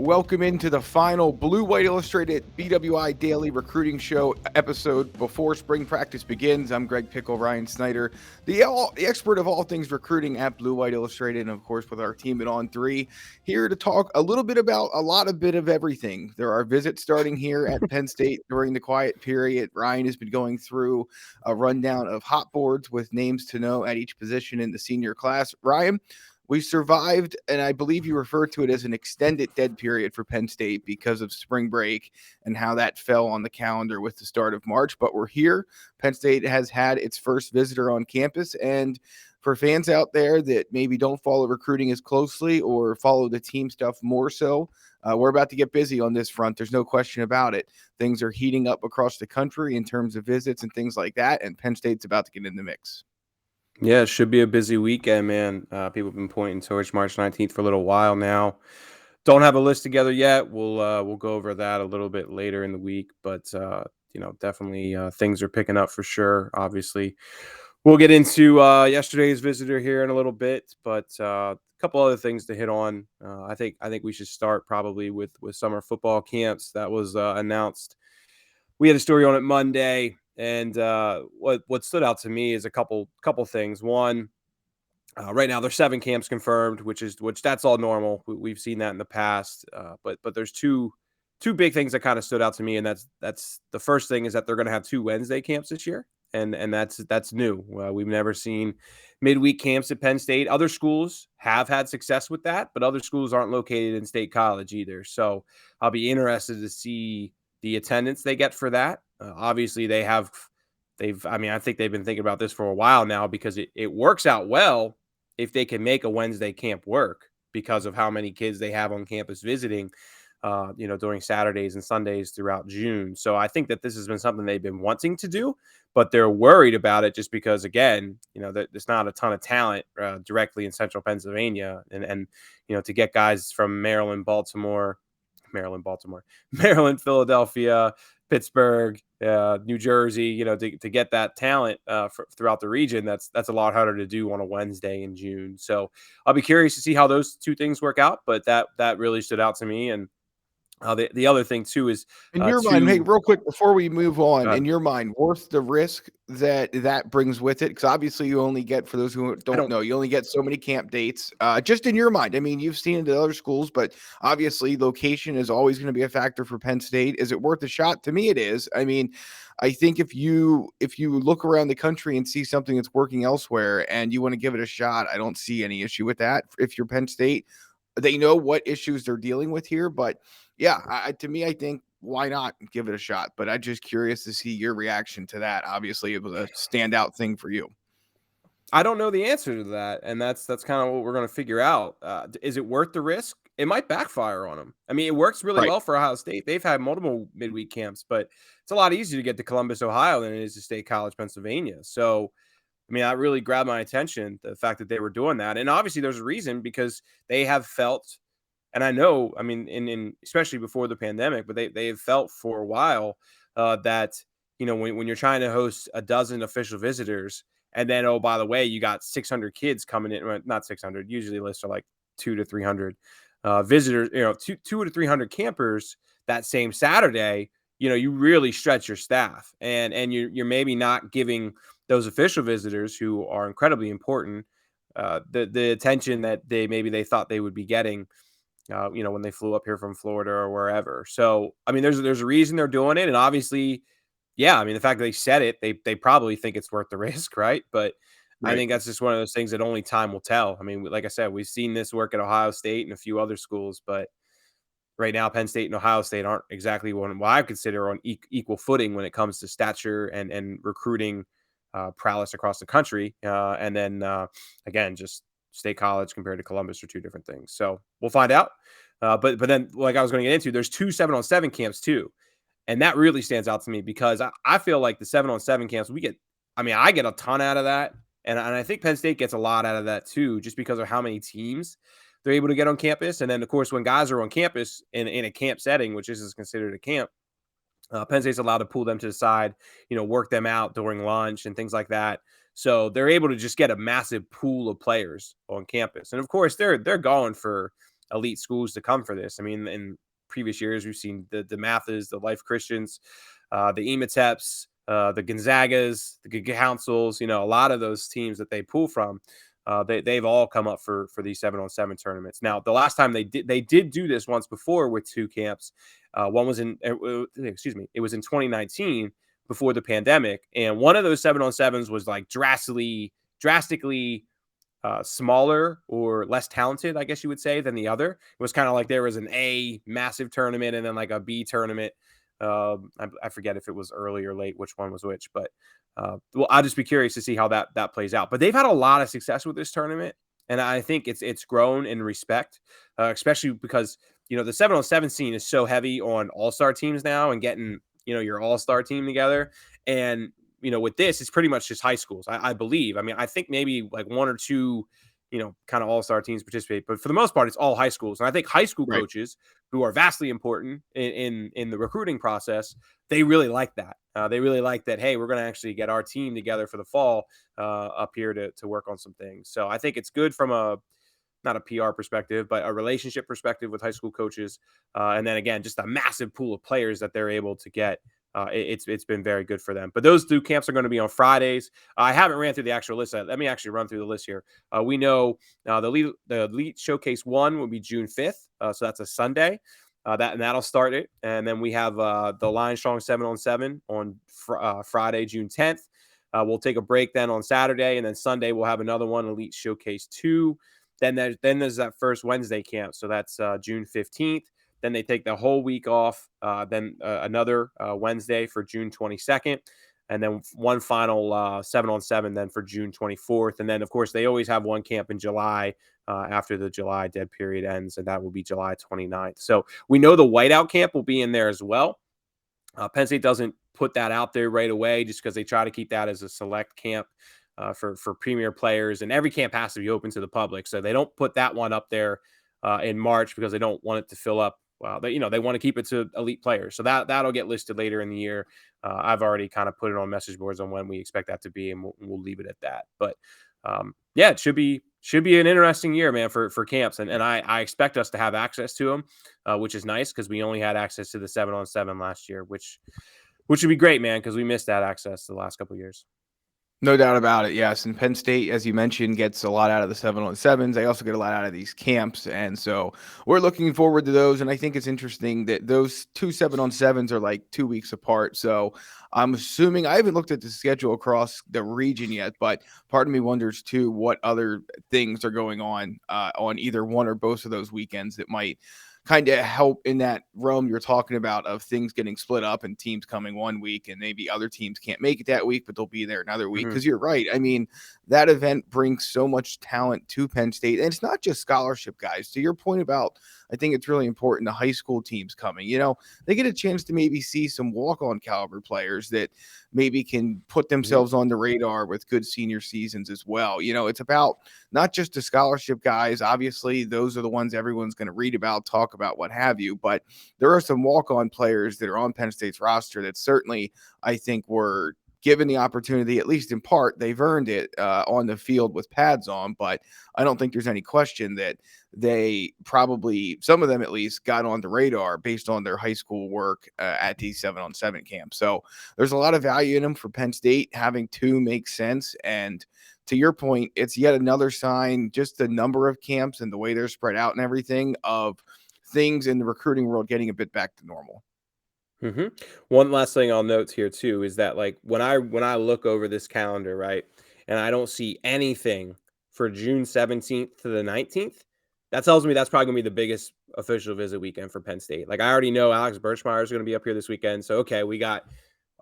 Welcome into the final Blue White Illustrated BWI Daily Recruiting Show episode before spring practice begins. I'm Greg Pickel, Ryan Snyder, the expert of all things recruiting at Blue White Illustrated, and of course with our team at On 3, here to talk a little bit about a bit of everything. There are visits starting here at Penn State during the quiet period. Ryan has been going through a rundown of hot boards with names to know at each position in the senior class. Ryan, we survived, and I believe you referred to it as an extended dead period for Penn State because of spring break and how that fell on the calendar with the start of March. But we're here. Penn State has had its first visitor on campus. And for fans out there that maybe don't follow recruiting as closely or follow the team stuff more so, we're about to get busy on this front. There's no question about it. Things are heating up across the country in terms of visits and things like that. And Penn State's about to get in the mix. Yeah, it should be a busy weekend, man. People have been pointing towards March 19th for a little while now. Don't have a list together yet. We'll go over that a little bit later in the week, but definitely things are picking up for sure. Obviously, we'll get into yesterday's visitor here in a little bit, but a couple other things to hit on. I think we should start probably with summer football camps that was announced. We had a story on it Monday. And what stood out to me is a couple things. One, right now there's 7 camps confirmed, which that's all normal. We've seen that in the past. But there's two big things that kind of stood out to me, and that's the first thing is that they're going to have 2 Wednesday camps this year, and that's new. We've never seen midweek camps at Penn State. Other schools have had success with that, but other schools aren't located in State College either. So I'll be interested to see the attendance they get for that. Obviously, I think they've been thinking about this for a while now because it works out well if they can make a Wednesday camp work because of how many kids they have on campus visiting, during Saturdays and Sundays throughout June. So I think that this has been something they've been wanting to do, but they're worried about it just because, again, there's not a ton of talent directly in central Pennsylvania. And to get guys from Maryland, Philadelphia, Pittsburgh, New Jersey, to get that talent throughout the region, that's a lot harder to do on a Wednesday in June. So I'll be curious to see how those two things work out, but that really stood out to me. And the other thing too is In your mind, hey, real quick before we move on, in your mind, worth the risk that brings with it? Because obviously, you only get, for those who don't know, you only get so many camp dates. Just in your mind, I mean, you've seen it at other schools, but obviously, location is always going to be a factor for Penn State. Is it worth a shot? To me, it is. I mean, I think if you look around the country and see something that's working elsewhere and you want to give it a shot, I don't see any issue with that. If you're Penn State, they know what issues they're dealing with here, but yeah, to me, I think why not give it a shot? But I'm just curious to see your reaction to that. Obviously, it was a standout thing for you. I don't know the answer to that, and that's kind of what we're going to figure out. Is it worth the risk? It might backfire on them. I mean, it works really well for Ohio State. They've had multiple midweek camps, but it's a lot easier to get to Columbus, Ohio than it is to State College, Pennsylvania. So, I mean, that really grabbed my attention, the fact that they were doing that. And obviously there's a reason because they have felt, and I know, I mean, in especially before the pandemic, but they have felt for a while that, when you're trying to host a dozen official visitors, and then, oh, by the way, you got 600 kids coming in. Well, not 600. Usually lists are like 200 to 300 visitors, 200 to 300 campers that same Saturday. You really stretch your staff, and you're maybe not giving those official visitors, who are incredibly important, the attention that they thought they would be getting, when they flew up here from Florida or wherever. So, I mean, there's a reason they're doing it, and obviously, yeah, I mean, the fact that they said it, they probably think it's worth the risk, right? But I think that's just one of those things that only time will tell. I mean, like I said, we've seen this work at Ohio State and a few other schools, but right now, Penn State and Ohio State aren't exactly what I consider on equal footing when it comes to stature and recruiting prowess across the country. And then again, just State College compared to Columbus are two different things. So we'll find out. But then, like I was going to get into, there's 2 7-on-7 camps too. And that really stands out to me because I feel like the 7-on-7 camps, I get a ton out of that. And I think Penn State gets a lot out of that too, just because of how many teams they're able to get on campus. And then, of course, when guys are on campus in a camp setting, which is considered a camp, Penn State's allowed to pull them to the side, work them out during lunch and things like that. So they're able to just get a massive pool of players on campus. And, of course, they're going for elite schools to come for this. I mean, in previous years, we've seen the Mathas, the Life Christians, the Emateps, the Gonzagas, the Councils, a lot of those teams that they pull from, they've all come up for these 7-on-7 tournaments. Now, the last time they did do this once before with 2 camps. One was it was in 2019 before the pandemic, and one of those 7-on-7s was like drastically smaller or less talented, I guess you would say, than the other. It was kind of like there was an A massive tournament and then like a B tournament. I forget if it was early or late, which one was which, but well, I'll just be curious to see how that plays out. But they've had a lot of success with this tournament, and I think it's grown in respect, especially because the 7-on-7 scene is so heavy on all-star teams now and getting your all-star team together. And with this, it's pretty much just high schools, I believe. I mean, I think maybe like 1 or 2 kind of all-star teams participate, but for the most part, it's all high schools. And I think high school coaches, who are vastly important in the recruiting process, they really like that. They really like that. Hey, we're going to actually get our team together for the fall up here to work on some things. So I think it's good from not a PR perspective, but a relationship perspective with high school coaches. And then again, just a massive pool of players that they're able to get. It's been very good for them. But those 2 camps are going to be on Fridays. I haven't ran through the actual list. Let me actually run through the list here. We know the Elite Showcase 1 will be June 5th. So that's a Sunday. That'll start it. And then we have the Lion Strong 7-on-7 on Friday, June 10th. We'll take a break then on Saturday. And then Sunday, we'll have another one, Elite Showcase 2. Then there's that first Wednesday camp. So that's June 15th. Then they take the whole week off. Then another Wednesday for June 22nd. And then one final 7-on-7 then for June 24th. And then, of course, they always have one camp in July after the July dead period ends. And that will be July 29th. So we know the whiteout camp will be in there as well. Penn State doesn't put that out there right away just because they try to keep that as a select camp for premier players. And every camp has to be open to the public. So they don't put that one up there in March because they don't want it to fill up. Well, they want to keep it to elite players. So that'll get listed later in the year. I've already kind of put it on message boards on when we expect that to be, and we'll leave it at that. But yeah, it should be an interesting year, man, for camps. And I expect us to have access to them, which is nice because we only had access to the 7-on-7 last year, which would be great, man, because we missed that access the last couple of years. No doubt about it. Yes. And Penn State, as you mentioned, gets a lot out of the 7-on-7s. They also get a lot out of these camps. And so we're looking forward to those. And I think it's interesting that those 2 7-on-7s are like 2 weeks apart. So I'm assuming, I haven't looked at the schedule across the region yet, but part of me wonders too what other things are going on either one or both of those weekends that might kind of help in that realm you're talking about of things getting split up and teams coming one week and maybe other teams can't make it that week, but they'll be there another week. Because you're right. I mean, that event brings so much talent to Penn State. And it's not just scholarship guys. To your point about, I think it's really important, the high school teams coming, they get a chance to maybe see some walk-on caliber players that maybe can put themselves on the radar with good senior seasons as well. It's about not just the scholarship guys. Obviously, those are the ones everyone's going to read about, talk about, what have you. But there are some walk-on players that are on Penn State's roster that certainly, I think, were given the opportunity, at least in part. They've earned it on the field with pads on, but I don't think there's any question that they probably, some of them at least, got on the radar based on their high school work at these 7-on-7 camps. So there's a lot of value in them for Penn State. Having 2 makes sense. And to your point, it's yet another sign, just the number of camps and the way they're spread out and everything, of things in the recruiting world getting a bit back to normal. One last thing I'll note here too is that, like, when I look over this calendar, right, and I don't see anything for June 17th to the 19th, that tells me that's probably gonna be the biggest official visit weekend for Penn State. Like, I already know Alex Birchmeier is gonna be up here this weekend, so okay, we got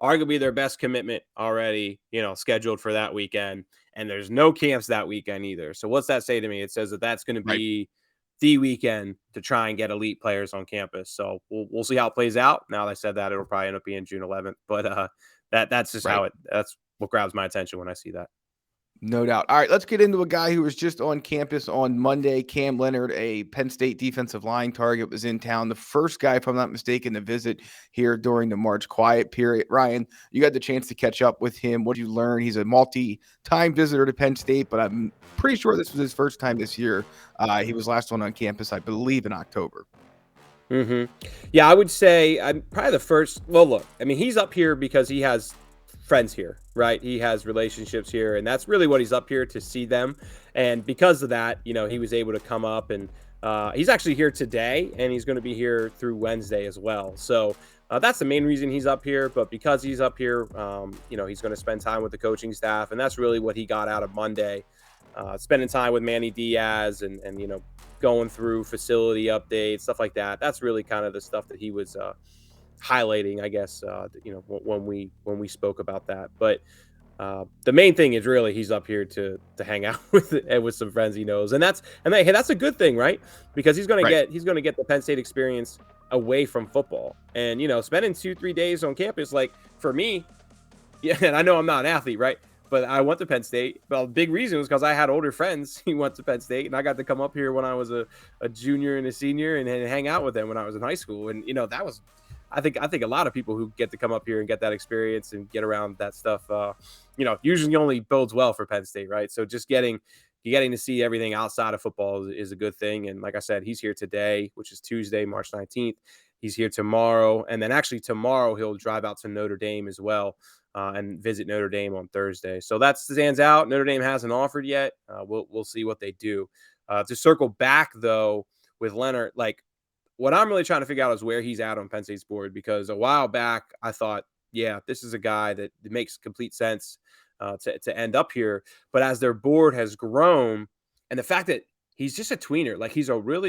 arguably their best commitment already, scheduled for that weekend, and there's no camps that weekend either. So what's that say to me? It says that that's going to be the weekend to try and get elite players on campus. So we'll see how it plays out. Now that I said that, it'll probably end up being June 11th, but that's just how that's what grabs my attention when I see that. No doubt. All right, let's get into a guy who was just on campus on Monday. Cam Leonard, a Penn State defensive line target, was in town. The first guy, if I'm not mistaken, to visit here during the March quiet period. Ryan, you got the chance to catch up with him. What did you learn? He's a multi-time visitor to Penn State, but I'm pretty sure this was his first time this year. He was last one on campus, I believe, in October. Yeah, I would say I'm probably the first. Well, look, I mean, he's up here because he has friends here, right? He has relationships here, and that's really what he's up here to see them. And because of that, he was able to come up, and he's actually here today, and he's going to be here through Wednesday as well. So that's the main reason he's up here. But because he's up here, he's going to spend time with the coaching staff, and that's really what he got out of Monday, spending time with Manny Diaz and going through facility updates, stuff like that. That's really kind of the stuff that he was highlighting, I guess, when we spoke about that. But the main thing is really he's up here to hang out with some friends he knows, and that's a good thing, right? Because he's going to get the Penn State experience away from football, and spending 2-3 days on campus, like for me, yeah. And I know I'm not an athlete, right? But I went to Penn State. Well, the big reason was because I had older friends who went to Penn State, and I got to come up here when I was a junior and a senior and hang out with them when I was in high school. And that was, I think a lot of people who get to come up here and get that experience and get around that stuff, usually only bodes well for Penn State, right? So just getting to see everything outside of football is a good thing. And like I said, he's here today, which is Tuesday, March 19th. He's here tomorrow, and then actually tomorrow he'll drive out to Notre Dame as well. And visit Notre Dame on Thursday. So that stands out. Notre Dame hasn't offered yet. We'll see what they do. To circle back, though, with Leonard, like what I'm really trying to figure out is where he's at on Penn State's board, because a while back I thought, yeah, this is a guy that makes complete sense to end up here. But as their board has grown, and the fact that he's just a tweener, like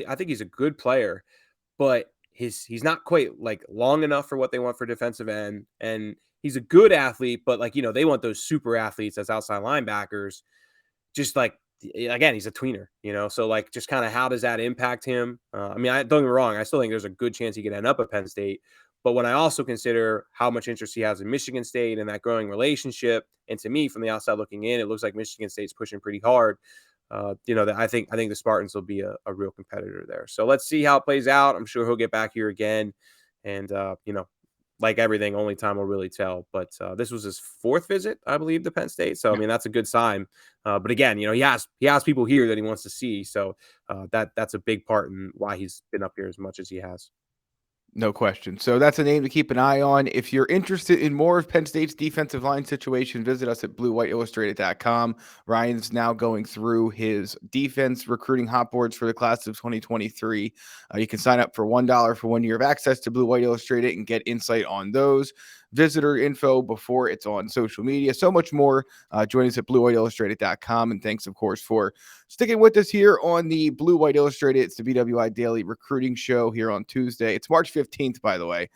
I think he's a good player, but he's not quite like long enough for what they want for defensive end, and he's a good athlete, but they want those super athletes as outside linebackers. Just like, again, he's a tweener, so like just kind of how does that impact him? I mean, don't get me wrong, I still think there's a good chance he could end up at Penn State, but when I also consider how much interest he has in Michigan State and that growing relationship, and to me from the outside looking in, it looks like Michigan State's pushing pretty hard. That I think the Spartans will be a real competitor there. So let's see how it plays out. I'm sure he'll get back here again, and like everything, only time will really tell. But this was his fourth visit, I believe, to Penn State. So I mean, that's a good sign. But again, he has people here that he wants to see. So that's a big part in why he's been up here as much as he has. No question. So that's a name to keep an eye on. If you're interested in more of Penn State's defensive line situation, visit us at BlueWhiteIllustrated.com. Ryan's now going through his defense recruiting hot boards for the class of 2023. You can sign up for $1 for 1 year of access to Blue White Illustrated and get insight on those. Visitor info before it's on social media, so much more. Join us at BlueWhiteIllustrated.com. And thanks, of course, for sticking with us here on the Blue White Illustrated. It's the BWI Daily Recruiting Show here on Tuesday. It's March 15th, by the way.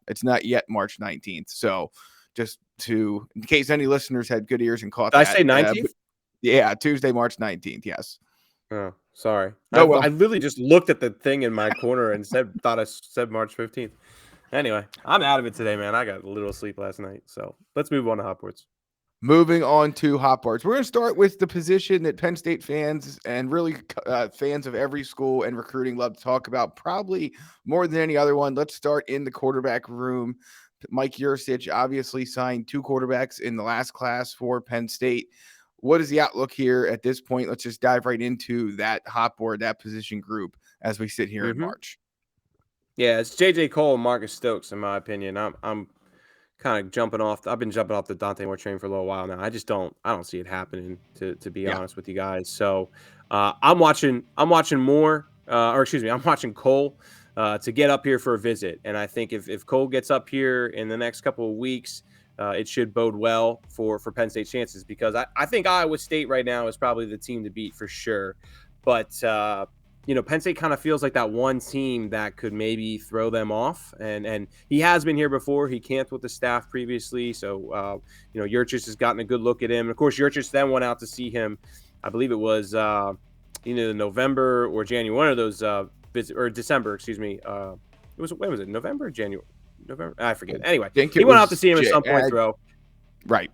It's not yet March 19th. So just in case any listeners had good ears and caught that. Did I say 19th? Yeah, Tuesday, March 19th. Yes. Oh, sorry. Oh, I literally just looked at the thing in my corner and thought I said March 15th. Anyway, I'm out of it today, man. I got a little sleep last night. So let's move on to hot boards. Moving on to hot boards. We're going to start with the position that Penn State fans and really fans of every school and recruiting love to talk about, probably more than any other one. Let's start in the quarterback room. Mike Yurcich obviously signed 2 quarterbacks in the last class for Penn State. What is the outlook here at this point? Let's just dive right into that hot board, that position group as we sit here in March. Yeah, it's J.J. Cole and Marcus Stokes, in my opinion. I'm kind of jumping off. I've been jumping off the Dante Moore train for a little while now. I don't see it happening, to be honest with you guys. So I'm watching Moore, I'm watching Cole to get up here for a visit. And I think if Cole gets up here in the next couple of weeks, it should bode well for Penn State's chances, because I think Iowa State right now is probably the team to beat for sure. But Penn State kind of feels like that one team that could maybe throw them off. And he has been here before. He camped with the staff previously. So, Yurcich has gotten a good look at him. And of course, Yurcich then went out to see him. I believe it was either November or January, one of those or December, excuse me. When was it? November or January? November? I forget. Anyway, he went out to see him at some point, bro. Right.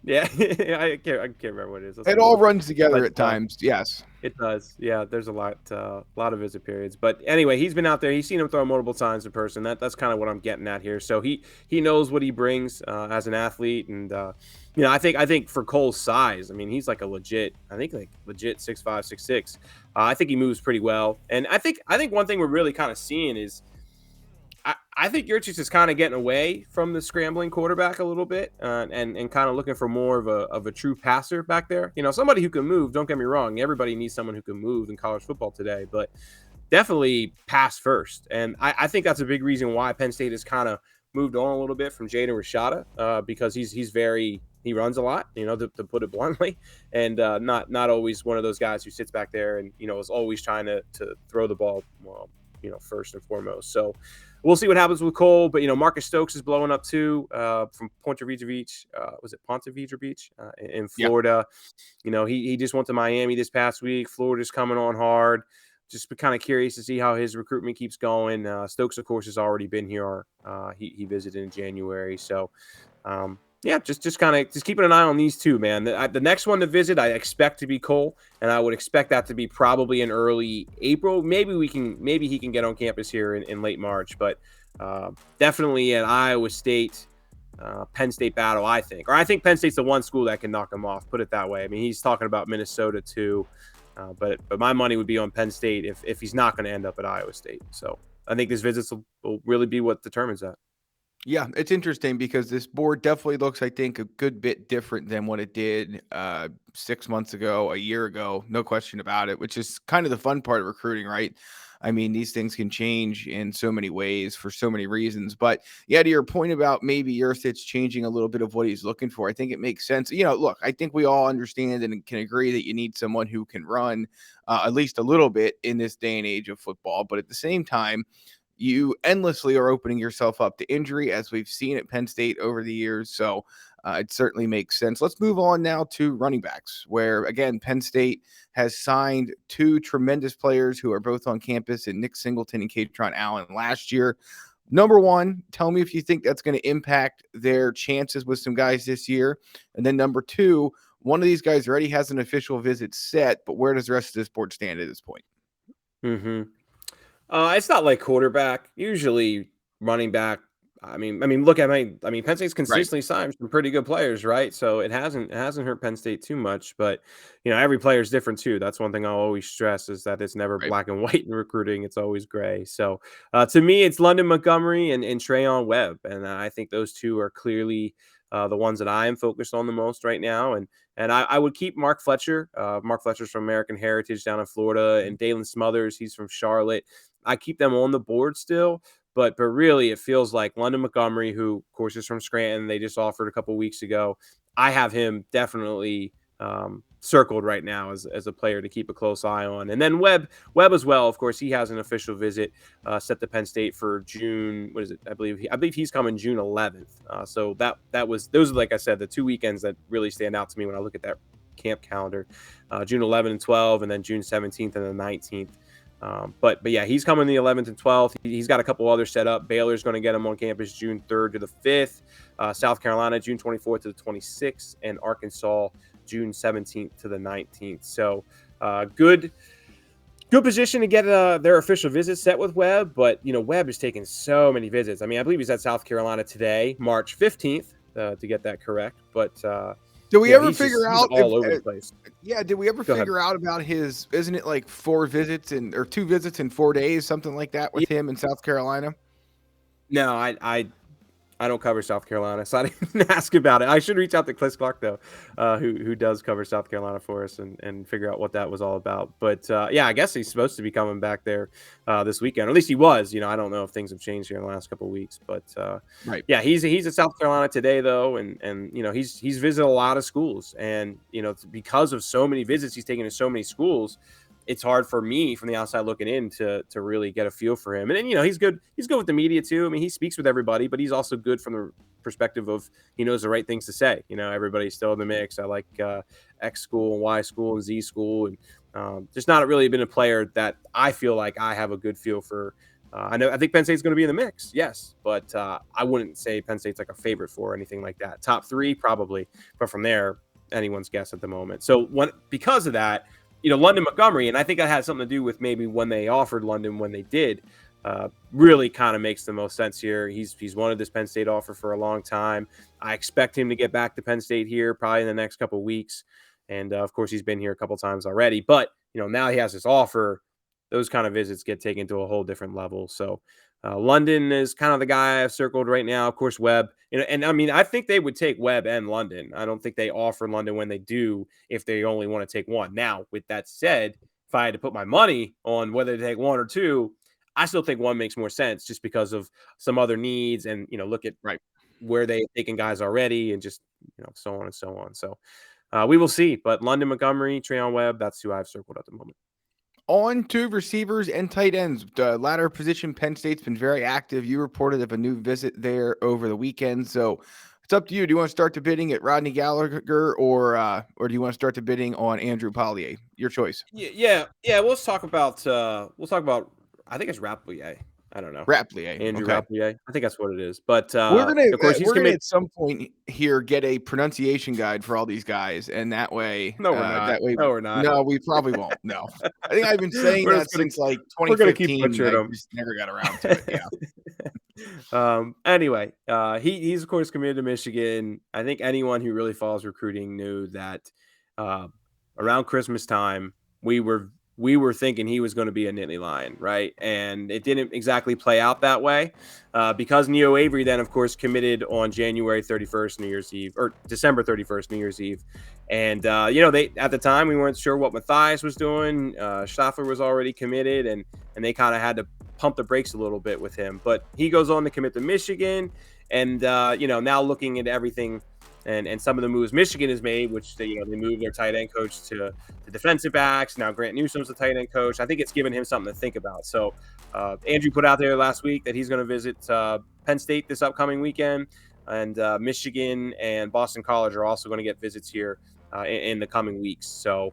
Yeah, I can't remember what it is. Let's It take a all look. runs together But at times. Yes. it does. Yeah, there's a lot of visit periods. But anyway, he's been out there. He's seen him throw multiple times in person. That's kind of what I'm getting at here. So he knows what he brings as an athlete, and I think for Cole's size, I mean, he's like like legit 6'5", 6'6". I think he moves pretty well, and I think one thing we're really kind of seeing is I think Yurchis is kind of getting away from the scrambling quarterback a little bit, and kind of looking for more of a true passer back there. Somebody who can move. Don't get me wrong. Everybody needs someone who can move in college football today, but definitely pass first. And I think that's a big reason why Penn State has kind of moved on a little bit from Jaden Rashada, because he runs a lot, to put it bluntly, and not always one of those guys who sits back there and is always trying to throw the ball, well, first and foremost. So we'll see what happens with Cole, but Marcus Stokes is blowing up too, from Ponte Vedra Beach. Was it Ponte Vedra Beach in Yeah. Florida? He just went to Miami this past week. Florida's coming on hard. Just kind of curious to see how his recruitment keeps going. Stokes, of course, has already been here. He visited in January, so yeah, just keeping an eye on these two, man. The next one to visit, I expect to be Cole, and I would expect that to be probably in early April. Maybe he can get on campus here in late March, but definitely an Iowa State, Penn State battle, I think. Or I think Penn State's the one school that can knock him off. Put it that way. I mean, he's talking about Minnesota too, but my money would be on Penn State if he's not going to end up at Iowa State. So I think this visit will really be what determines that. Yeah, it's interesting because this board definitely looks, I think, a good bit different than what it did 6 months ago, a year ago. No question about it, which is kind of the fun part of recruiting, right? I mean, these things can change in so many ways for so many reasons. But yeah, to your point about maybe Yurcich changing a little bit of what he's looking for, I think it makes sense. Look, I think we all understand and can agree that you need someone who can run at least a little bit in this day and age of football. But at the same time, you endlessly are opening yourself up to injury, as we've seen at Penn State over the years. So it certainly makes sense. Let's move on now to running backs, where, again, Penn State has signed two tremendous players who are both on campus in Nick Singleton and Katron Allen last year. Number one, tell me if you think that's going to impact their chances with some guys this year. And then number two, one of these guys already has an official visit set, but where does the rest of this board stand at this point? Mm-hmm. It's not like quarterback. Usually running back. Look at Penn State's Right. consistently signed some pretty good players, right? So it hasn't hurt Penn State too much, but every player is different too. That's one thing I'll always stress is that it's never Right. black and white in recruiting. It's always gray. So to me, it's London Montgomery and Trayon Webb, and I think those two are clearly the ones that I am focused on the most right now. And I would keep Mark Fletcher. Mark Fletcher's from American Heritage down in Florida, and Dalen Smothers, he's from Charlotte. I keep them on the board still, but really it feels like London Montgomery, who of course is from Scranton, they just offered a couple weeks ago. I have him definitely circled right now as a player to keep a close eye on. And then Webb as well. Of course, he has an official visit set to Penn State for June. What is it? I believe he's coming June 11th. So those are, like I said, the 2 weekends that really stand out to me when I look at that camp calendar. June 11 and 12, and then June 17th and the 19th. But yeah, he's coming the 11th and 12th. He's got a couple others set up. Baylor's going to get him on campus June 3rd to the 5th. South Carolina, June 24th to the 26th. And Arkansas, June 17th to the 19th. So good position to get their official visit set with Webb. But, Webb is taking so many visits. I believe he's at South Carolina today, March 15th, to get that correct. But Do we ever he's figure he's out all over the place. Yeah, did we ever Go ahead. figure out about isn't it like 4 visits or 2 visits in 4 days, something like that with him in South Carolina? No, I don't cover South Carolina, so I didn't ask about it. I should reach out to Chris Clark, though, who does cover South Carolina for us and figure out what that was all about. But, yeah, I guess he's supposed to be coming back there this weekend. Or at least he was. I don't know if things have changed here in the last couple of weeks. But, Right. yeah, he's at South Carolina today, though, and he's visited a lot of schools. And, because of so many visits he's taken to so many schools, it's hard for me from the outside looking in to really get a feel for him. And then, he's good with the media too. He speaks with everybody, but he's also good from the perspective of he knows the right things to say. Everybody's still in the mix. I like X school and Y school and Z school, and just not really been a player that I feel like I have a good feel for I think Penn State's going to be in the mix, yes, but I wouldn't say Penn State's like a favorite for or anything like that. Top 3 probably, but from there, anyone's guess at the moment. So because of that, London Montgomery, and I think that had something to do with maybe when they offered London when they did, really kind of makes the most sense here. He's wanted this Penn State offer for a long time. I expect him to get back to Penn State here probably in the next couple of weeks, and of course he's been here a couple times already. But now he has this offer. Those kind of visits get taken to a whole different level. So London is kind of the guy I've circled right now. Of course, Webb. And I mean, I think they would take Webb and London. I don't think they offer London when they do if they only want to take one. Now, with that said, if I had to put my money on whether to take one or two, I still think one makes more sense just because of some other needs and, look at where they've taken guys already and just, so on and so on. So we will see. But London, Montgomery, Treon Webb, that's who I've circled at the moment. On to receivers and tight ends. The latter position, Penn State's been very active. You reported of a new visit there over the weekend. So it's up to you. Do you want to start the bidding at Rodney Gallagher or do you want to start the bidding on Andrew Pollier? Your choice. Yeah. Let's talk about I think it's Rapplier. I don't know. Rapplier. Andrew Okay. Rapplier. I think that's what it is. But we're gonna, of course, we're gonna at some point here get a pronunciation guide for all these guys, and that way, no, we're not. That way, no, we're not. No, we probably won't. No, I think I've been saying that since like 2015. We're gonna keep butchering them. Just never got around to it. Yeah. Anyway, he's of course committed to Michigan. I think anyone who really follows recruiting knew that around Christmas time we were thinking he was going to be a Nittany Lion, right? And it didn't exactly play out that way because Neo Avery then, of course, committed on January 31st, New Year's Eve, or December 31st, New Year's Eve. And, they at the time, we weren't sure what Matthias was doing. Staffler was already committed, and they kind of had to pump the brakes a little bit with him. But he goes on to commit to Michigan, and, now looking at everything and some of the moves Michigan has made, which they moved their tight end coach to defensive backs. Now Grant Newsom's the tight end coach. I think it's given him something to think about. So Andrew put out there last week that he's going to visit Penn State this upcoming weekend, and Michigan and Boston College are also going to get visits here in the coming weeks. So,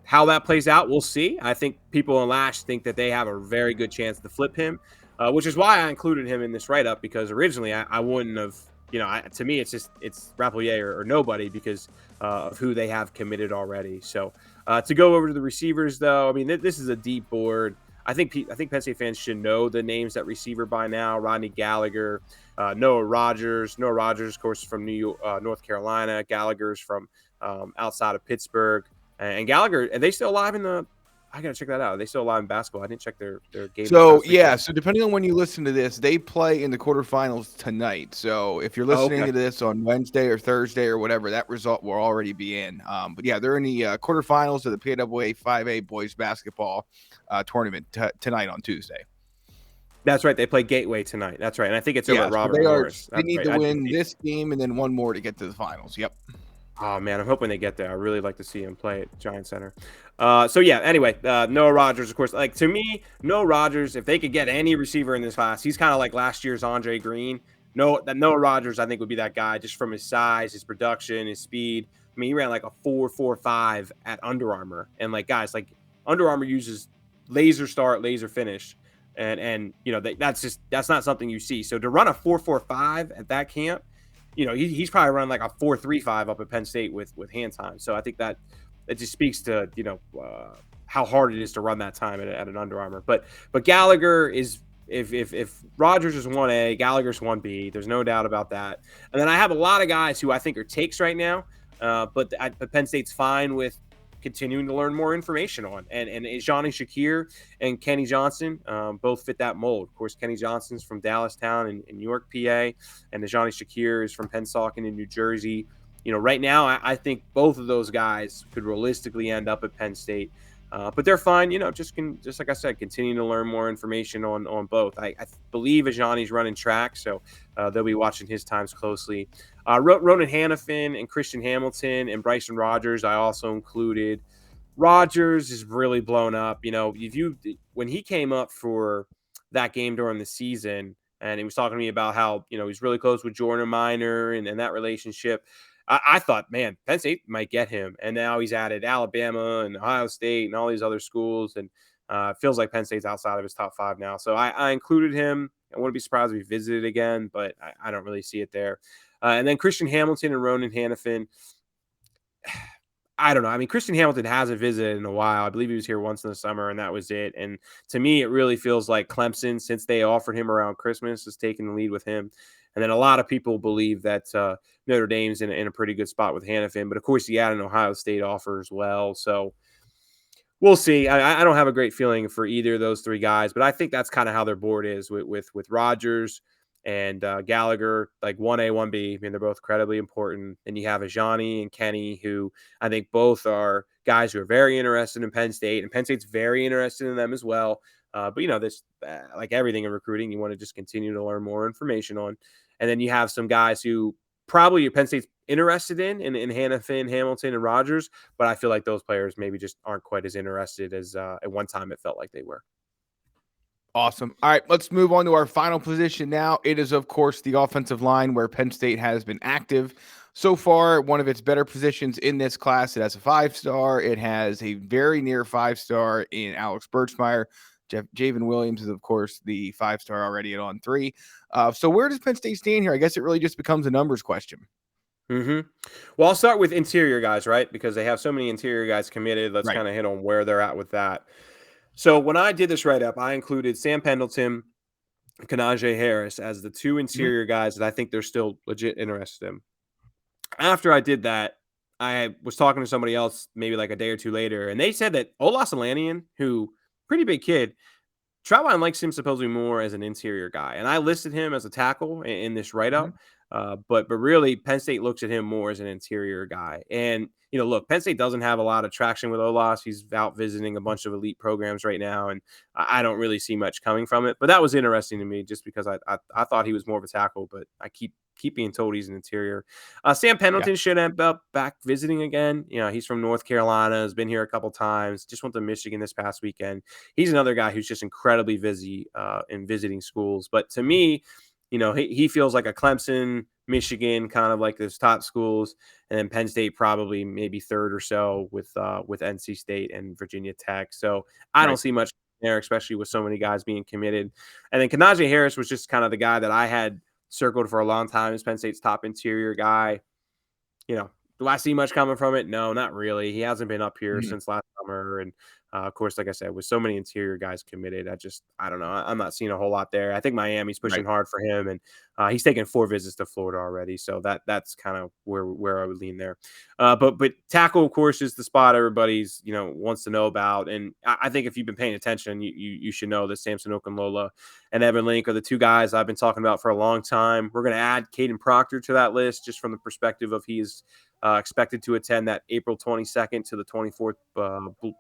how that plays out, we'll see. I think people in Lash think that they have a very good chance to flip him, which is why I included him in this write-up, because originally I wouldn't have. To me, it's Rapplier or nobody because of who they have committed already. So to go over to the receivers, though, I mean, this is a deep board. I think Penn State fans should know the names at receiver by now. Rodney Gallagher, Noah Rogers. Noah Rogers, of course, from North Carolina. Gallagher's from outside of Pittsburgh. And Gallagher, are they still alive in the – I got to check that out. Are they still alive in basketball? I didn't check their game. So, so depending on when you listen to this, they play in the quarterfinals tonight. So if you're listening to this on Wednesday or Thursday or whatever, that result will already be in. But yeah, they're in the quarterfinals of the PWA 5A boys basketball tournament tonight on Tuesday. That's right. They play Gateway tonight. That's right. And I think it's over at Robert Morris. They need to win this game and then one more to get to the finals. Yep. Oh, man, I'm hoping they get there. I really like to see him play at Giant Center. Anyway, Noah Rogers, of course. Like, to me, Noah Rogers, if they could get any receiver in this class, he's kind of like last year's Andre Green. Noah Rogers, I think, would be that guy just from his size, his production, his speed. I mean, he ran like a 4.45 at Under Armour. And, like, guys, like, Under Armour uses laser start, laser finish. And that's not something you see. So to run a 4.45 at that camp, he's probably running like a 4.35 up at Penn State with hand time. So I think that it just speaks to, how hard it is to run that time at an Under Armour. But Gallagher is, if Rogers is 1A, Gallagher's 1B. There's no doubt about that. And then I have a lot of guys who I think are takes right now, but Penn State's fine with continuing to learn more information on. And Johnny Shakir and Kenny Johnson both fit that mold. Of course, Kenny Johnson's from Dallastown in New York, PA, and Johnny Shakir is from Pennsauken in New Jersey. Right now, I think both of those guys could realistically end up at Penn State. But they're fine, just like I said, continuing to learn more information on both. I believe Ajani's running track, so they'll be watching his times closely. Ronan Hannafin and Christian Hamilton and Bryson Rogers, I also included. Rogers is really blown up. When he came up for that game during the season, and he was talking to me about how, he's really close with Jordan Minor and that relationship. I thought, man, Penn State might get him. And now he's added Alabama and Ohio State and all these other schools. And Feels like Penn State's outside of his top 5 now. So I included him. I wouldn't be surprised if he visited again, but I don't really see it there. And then Christian Hamilton and Ronan Hannafin. I don't know. I mean, Christian Hamilton hasn't visited in a while. I believe he was here once in the summer, and that was it. And to me, it really feels like Clemson, since they offered him around Christmas, is taking the lead with him. And then a lot of people believe that Notre Dame's in a pretty good spot with Hannafin. But, of course, he had an Ohio State offer as well. So we'll see. I don't have a great feeling for either of those 3 guys, but I think that's kind of how their board is with Rogers and Gallagher, like 1A, 1B. I mean, they're both incredibly important. And you have Ajani and Kenny, who I think both are guys who are very interested in Penn State, and Penn State's very interested in them as well. But, this, like everything in recruiting, you want to just continue to learn more information on. And then you have some guys who probably Penn State's interested in Hannafin, Hamilton, and Rogers, but I feel like those players maybe just aren't quite as interested as at one time it felt like they were. Awesome. All right, let's move on to our final position now. It is, of course, the offensive line, where Penn State has been active. So far, one of its better positions in this class. It has a 5-star. It has a very near 5-star in Alex Birchmeyer. Javen Williams is, of course, the 5-star already on 3. So where does Penn State stand here? I guess it really just becomes a numbers question. Well, I'll start with interior guys, right? Because they have so many interior guys committed. Let's kind of hit on where they're at with that. So when I did this write-up, I included Sam Pendleton, Kanaje Harris as the 2 interior guys that I think they're still legit interested in. After I did that, I was talking to somebody else maybe like a day or 2 later, and they said that Olas Alanian, who pretty big kid, Troutline likes him supposedly more as an interior guy. And I listed him as a tackle in this write-up. But really, Penn State looks at him more as an interior guy. And, look, Penn State doesn't have a lot of traction with Olas. He's out visiting a bunch of elite programs right now, and I don't really see much coming from it. But that was interesting to me just because I thought he was more of a tackle, but I keep being told he's an interior. Sam Pendleton should end up back visiting again. He's from North Carolina, has been here a couple times, just went to Michigan this past weekend. He's another guy who's just incredibly busy in visiting schools. But to me, he feels like a Clemson, Michigan, kind of like those top schools, and then Penn State probably maybe 3rd or so with NC State and Virginia Tech. So I don't see much there, especially with so many guys being committed. And then Kanaje Harris was just kind of the guy that I had circled for a long time as Penn State's top interior guy. Do I see much coming from it? No, not really. He hasn't been up here since last summer. And of course, like I said, with so many interior guys committed, I don't know. I'm not seeing a whole lot there. I think Miami's pushing hard for him, and he's taken 4 visits to Florida already. So that's kind of where I would lean there. But tackle, of course, is the spot everybody's, wants to know about. And I think if you've been paying attention, you should know that Samson Okunlola and Evan Link are the 2 guys I've been talking about for a long time. We're going to add Caden Proctor to that list just from the perspective of he's expected to attend that April 22nd to the 24th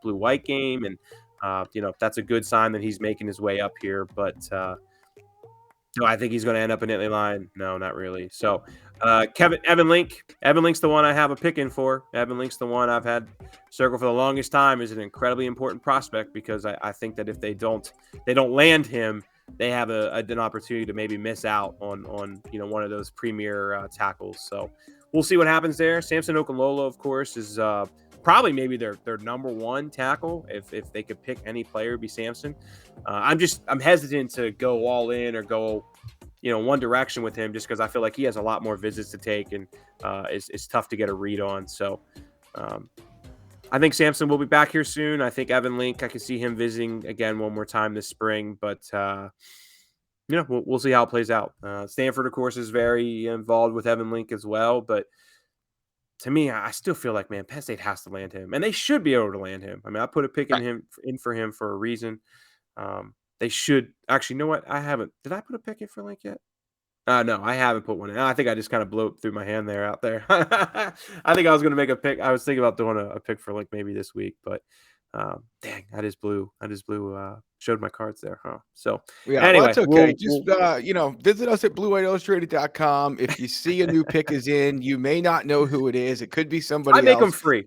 blue-white game. And, that's a good sign that he's making his way up here. But do I think he's going to end up in Nittany Lion? No, not really. So Evan Link's the one I have a pick in for. Evan Link's the one I've had circled for the longest time as an incredibly important prospect, because I think that if they don't land him, they have an opportunity to maybe miss out on one of those premier tackles. So we'll see what happens there. Samson Okunlola, of course, is probably maybe their number 1 tackle. If they could pick any player, it'd be Samson. I'm hesitant to go all in or go one direction with him, just because I feel like he has a lot more visits to take, and it's tough to get a read on. So I think Samson will be back here soon. I think Evan Link, I can see him visiting again one more time this spring, but we'll see how it plays out. Stanford, of course, is very involved with Evan Link as well, but to me, I still feel like, man, Penn State has to land him, and they should be able to land him. I mean, I put a pick in for him for a reason. They should actually. You know what? I haven't. Did I put a pick in for Link yet? No, I haven't put one in. I think I just kind of blew it through my hand there out there. I think I was going to make a pick. I was thinking about doing a pick for Link maybe this week, but dang, I just blew. Showed my cards there, huh? So anyway, well, that's okay. Visit us at BlueWhiteIllustrated.com. If you see a new pick is in, you may not know who it is. It could be somebody else. I make them free.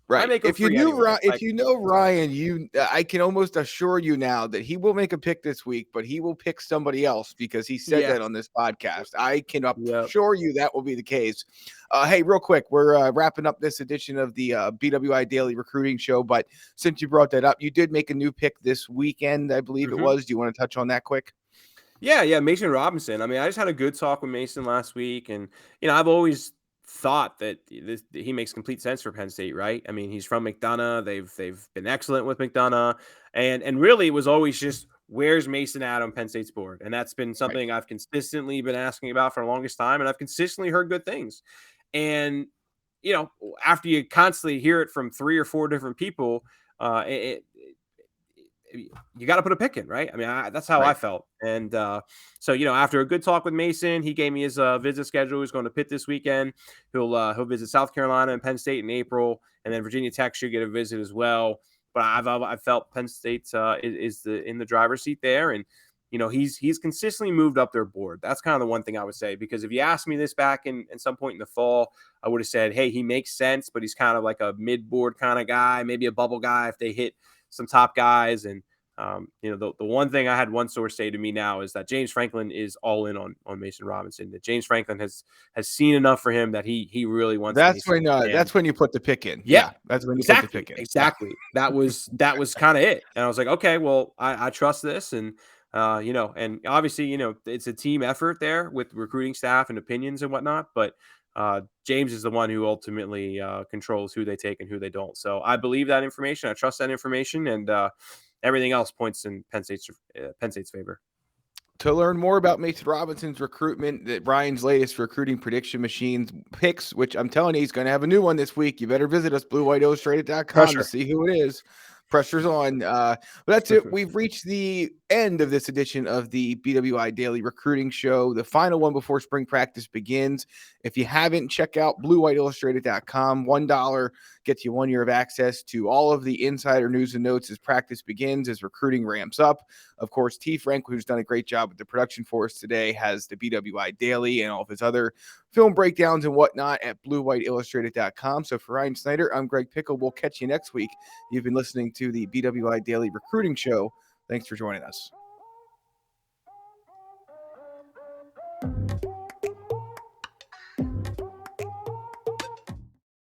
Right. make him If you free knew anyway. if you know Ryan, I can almost assure you now that he will make a pick this week, but he will pick somebody else because he said Yeah. that on this podcast. I can Yep. assure you that will be the case. Hey, real quick, we're wrapping up this edition of the BWI Daily Recruiting Show, but since you brought that up, you did make a new pick this weekend, I believe it was. Do you want to touch on that quick? Yeah, Mason Robinson. I mean, I just had a good talk with Mason last week, and I've always thought that he makes complete sense for Penn State, right? I mean, he's from McDonough. They've been excellent with McDonough, and really it was always just where's Mason at on Penn State's board, and that's been something I've consistently been asking about for the longest time, and I've consistently heard good things. And after you constantly hear it from 3 or 4 different people, you got to put a pick in, right? I mean, that's how I felt. And so, after a good talk with Mason, he gave me his visit schedule. He's going to Pitt this weekend. He'll visit South Carolina and Penn State in April, and then Virginia Tech should get a visit as well. But I've felt Penn State is in the driver's seat there, and he's consistently moved up their board. That's kind of the one thing I would say, because if you asked me this back in some point in the fall, I would have said, hey, he makes sense, but he's kind of like a mid-board kind of guy, maybe a bubble guy if they hit some top guys. And the one thing I had one source say to me now is that James Franklin is all in on Mason Robinson. That James Franklin has seen enough for him that he really wants. That's when you put the pick in. Yeah, that's when you put the pick in. Exactly. That was kind of it. And I was like, okay, well, I trust this, and and obviously, it's a team effort there with recruiting staff and opinions and whatnot, but James is the one who ultimately controls who they take and who they don't. So I believe that information. I trust that information, and everything else points in Penn State's favor. To learn more about Mason Robinson's recruitment, that Ryan's latest recruiting prediction machines picks, which I'm telling you, he's going to have a new one this week. You better visit us, bluewhiteillustrated.com, to see who it is. Pressure's on. But that's it. We've reached the end of this edition of the BWI Daily Recruiting Show, the final one before spring practice begins. If you haven't, check out bluewhiteillustrated.com. $1 gets you 1 year of access to all of the insider news and notes as practice begins, as recruiting ramps up. Of course, T. Frank, who's done a great job with the production for us today, has the BWI Daily and all of his other film breakdowns and whatnot at bluewhiteillustrated.com. So for Ryan Snyder, I'm Greg Pickel. We'll catch you next week. You've been listening to the BWI Daily Recruiting Show. Thanks for joining us.